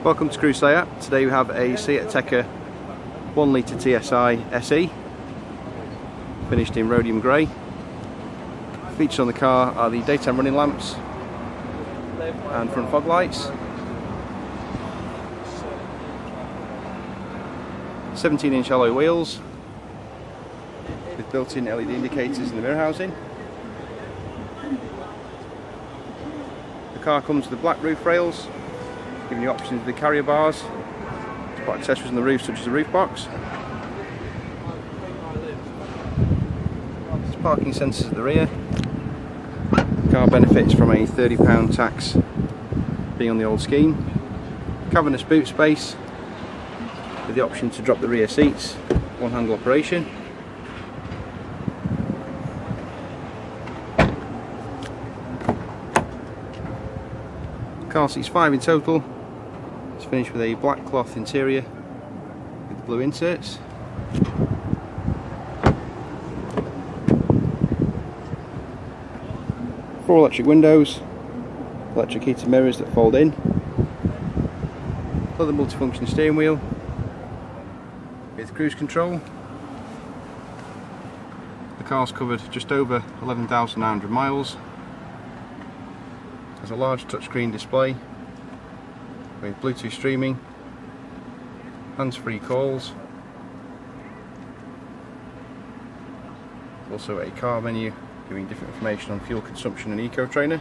Welcome to Crewe. Today we have a Ateca 1 litre TSI SE, finished in Rodium grey. Features on the car are the daytime running lamps and front fog lights. 17-inch alloy wheels with built-in LED indicators in the mirror housing. The car comes with the black roof rails, giving you options with the carrier bars to put accessories on the roof such as the roof box. There's parking sensors at the rear. The car benefits from a £30 tax being on the old scheme. Cavernous boot space with the option to drop the rear seats, one handle operation. Car seats 5 in total. It's finished with a black cloth interior with blue inserts. Four electric windows, electric heated mirrors that fold in. Leather multifunction steering wheel with cruise control. The car's covered just over 11,900 miles. There's a large touchscreen display with Bluetooth streaming, hands-free calls, also a car menu giving different information on fuel consumption and eco trainer,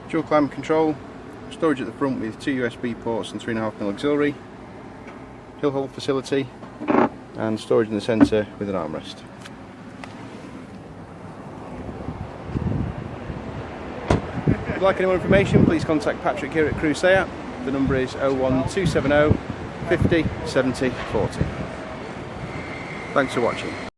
dual climate control, storage at the front with 2 USB ports and 3.5mm auxiliary, hill hold facility, and storage in the centre with an armrest. If you'd like any more information, please contact Patrick here at Crewe. The number is 01270 50 70 40. Thanks for watching.